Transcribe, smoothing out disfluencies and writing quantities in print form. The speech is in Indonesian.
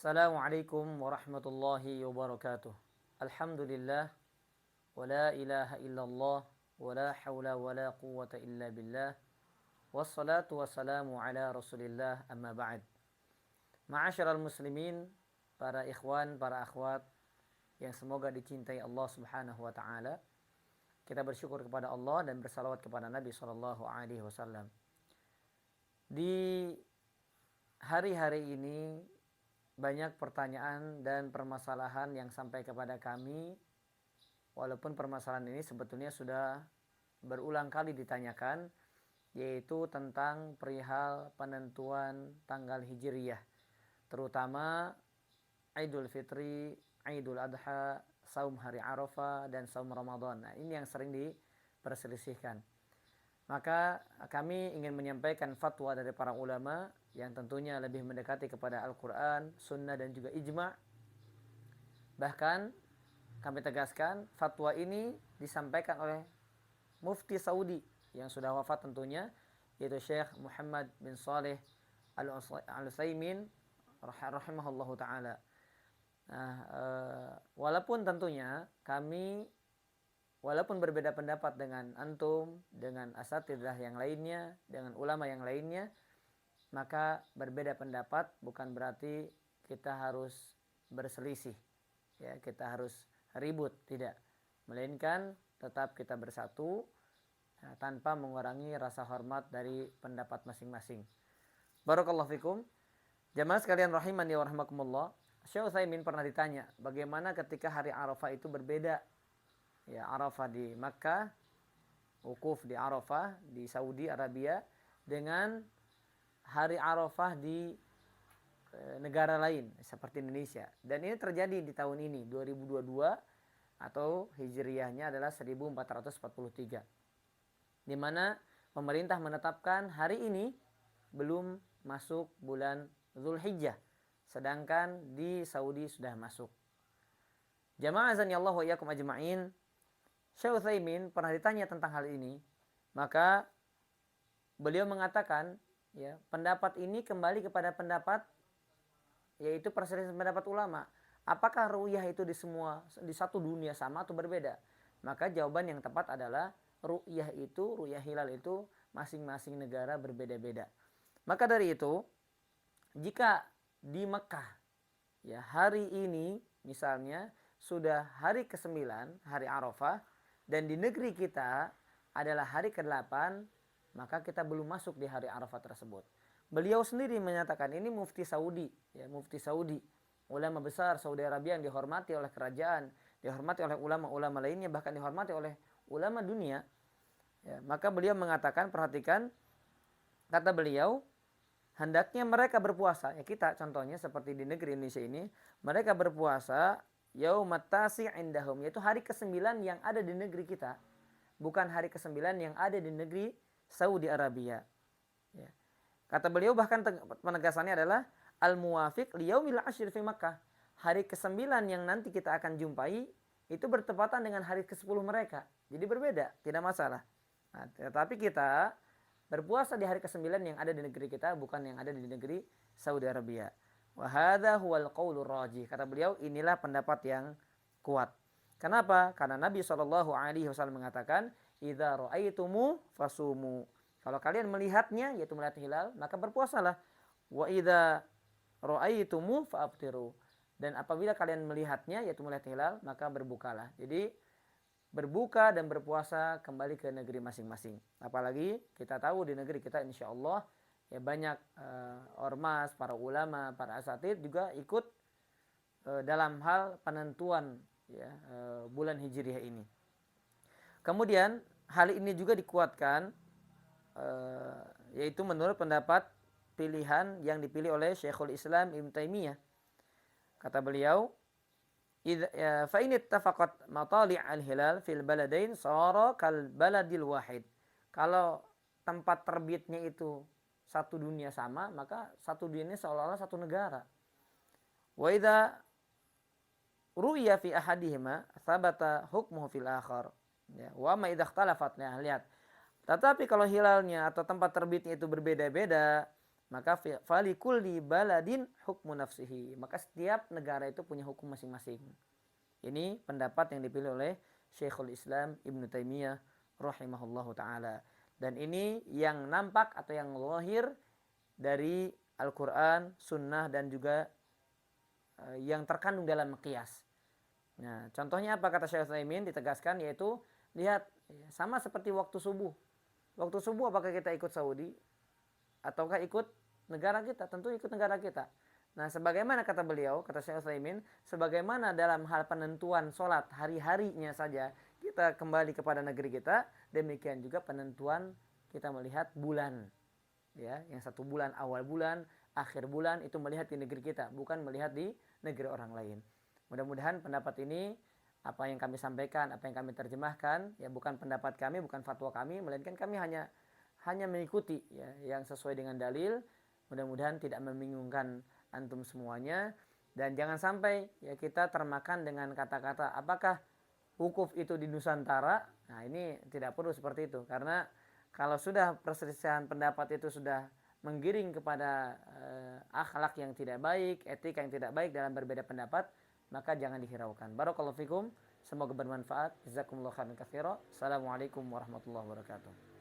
Assalamualaikum warahmatullahi wabarakatuh. Alhamdulillah wa la ilaha illallah wa la hawla wa la quwwata illa billah. Wassalatu wassalamu ala Rasulillah amma ba'd. Ma'asyiral muslimin, para ikhwan, para akhwat yang semoga dicintai Allah Subhanahu wa taala. Kita bersyukur kepada Allah dan bersalawat kepada Nabi sallallahu alaihi wasallam. Di hari-hari ini banyak pertanyaan dan permasalahan yang sampai kepada kami, walaupun permasalahan ini sebetulnya sudah berulang kali ditanyakan, yaitu tentang perihal penentuan tanggal hijriyah, terutama Idul Fitri, Idul Adha, saum hari Arafah, dan saum Ramadan. Nah, ini yang sering diperselisihkan. Maka kami ingin menyampaikan fatwa dari para ulama yang tentunya lebih mendekati kepada Al-Quran, Sunnah, dan juga Ijma'. Bahkan kami tegaskan fatwa ini disampaikan oleh Mufti Saudi yang sudah wafat tentunya, yaitu Syekh Muhammad bin Saleh Al-Utsaimin rahimahullahu ta'ala. Nah, walaupun tentunya kami walaupun berbeda pendapat dengan antum, dengan asatidzah yang lainnya, dengan ulama yang lainnya, maka berbeda pendapat bukan berarti kita harus berselisih, ya, kita harus ribut, tidak. Melainkan tetap kita bersatu, ya, tanpa mengurangi rasa hormat dari pendapat masing-masing. Barakallahu fikum. Jamaah sekalian rahimani wa rahimakumullah. Syekh Utsaimin pernah ditanya, bagaimana ketika hari Arafah itu berbeda? Ya, Arafah di Makkah, wukuf di Arafah di Saudi Arabia, dengan hari Arafah di negara lain seperti Indonesia. Dan ini terjadi di tahun ini 2022, atau hijriyahnya adalah 1443, di mana pemerintah menetapkan hari ini belum masuk bulan Zulhijjah, sedangkan di Saudi sudah masuk. Jamaah azanillahu wa iyyakum ajma'in. Syekh Utsaimin pernah ditanya tentang hal ini, maka beliau mengatakan, ya, pendapat ini kembali kepada pendapat, yaitu perselisihan pendapat ulama. Apakah ru'yah itu di satu dunia sama atau berbeda? Maka jawaban yang tepat adalah ru'yah hilal itu masing-masing negara berbeda-beda. Maka dari itu, jika di Mekah, ya, hari ini misalnya sudah hari ke-9, hari Arafah, dan di negeri kita adalah hari ke-8, maka kita belum masuk di hari Arafah tersebut. Beliau sendiri menyatakan, ini Mufti Saudi, ya, Mufti Saudi, ulama besar Saudi Arabia yang dihormati oleh kerajaan, dihormati oleh ulama-ulama lainnya, bahkan dihormati oleh ulama dunia. Ya, maka beliau mengatakan, perhatikan, kata beliau, hendaknya mereka berpuasa, ya, kita contohnya seperti di negeri Indonesia ini, mereka berpuasa yaumat tasi' indahum, yaitu hari ke-9 yang ada di negeri kita, bukan hari ke-9 yang ada di negeri Saudi Arabia. Ya. Kata beliau, bahkan penegasannya adalah al-muwafiq liyaumil ashir fi Makkah, hari ke-9 yang nanti kita akan jumpai itu bertepatan dengan hari ke-10 mereka. Jadi berbeda, tidak masalah. Nah, tetapi kita berpuasa di hari ke-9 yang ada di negeri kita, bukan yang ada di negeri Saudi Arabia. Wa hadza huwal qaulur rajih. Kata beliau, inilah pendapat yang kuat. Kenapa? Karena Nabi SAW mengatakan, idza ra'aitumu fasumu. Kalau kalian melihatnya, yaitu melihat hilal, maka berpuasalah. Wa idza ra'aitumu fa'aftiru. Dan apabila kalian melihatnya, yaitu melihat hilal, maka berbukalah. Jadi berbuka dan berpuasa kembali ke negeri masing-masing. Apalagi kita tahu di negeri kita insyaallah, ya, banyak ormas, para ulama, para asatidz juga ikut dalam hal penentuan, ya, bulan hijriah ini. Kemudian hal ini juga dikuatkan, yaitu menurut pendapat pilihan yang dipilih oleh Syekhul Islam Ibnu Taimiyah. Kata beliau, fa in ittafaqat matali' al-hilal fil baladain sara kal baladil wahid. Kalau tempat terbitnya itu satu dunia sama, maka satu dunia seolah-olah satu negara. Wa idza ru'ya fi ahadihima thabata hukmuhu fil akhar. Ya, wa ma idza ikhtalafat. Nah, lihat. Tetapi kalau hilalnya atau tempat terbitnya itu berbeda-beda, Maka falikulli baladin hukmu nafsihi. Maka setiap negara itu punya hukum masing-masing. Ini pendapat yang dipilih oleh Syekhul Islam Ibn Taimiyah rahimahullahu ta'ala. Dan ini yang nampak atau yang zahir dari Al-Quran, Sunnah, dan juga yang terkandung dalam qiyas. Nah, contohnya apa kata Syekh Utsaimin ditegaskan, yaitu lihat sama seperti waktu subuh. Waktu subuh apakah kita ikut Saudi ataukah ikut negara kita? Tentu ikut negara kita. Nah, sebagaimana kata beliau, kata Syekh Utsaimin, sebagaimana dalam hal penentuan sholat hari-harinya saja kita kembali kepada negeri kita, demikian juga penentuan kita melihat bulan. Ya, yang 1 bulan, awal bulan, akhir bulan itu melihat di negeri kita, bukan melihat di negeri orang lain. Mudah-mudahan pendapat ini, apa yang kami sampaikan, apa yang kami terjemahkan, ya bukan pendapat kami, bukan fatwa kami, melainkan kami hanya mengikuti ya yang sesuai dengan dalil. Mudah-mudahan tidak membingungkan antum semuanya, dan jangan sampai ya kita termakan dengan kata-kata apakah wukuf itu di Nusantara. Nah, ini tidak perlu seperti itu, karena kalau sudah perselisihan pendapat itu sudah menggiring kepada akhlak yang tidak baik, etika yang tidak baik dalam berbeda pendapat, maka jangan dihiraukan. Barakallahu fikum, semoga bermanfaat. Jazakumullahu khairan katsiran. Assalamualaikum warahmatullahi wabarakatuh.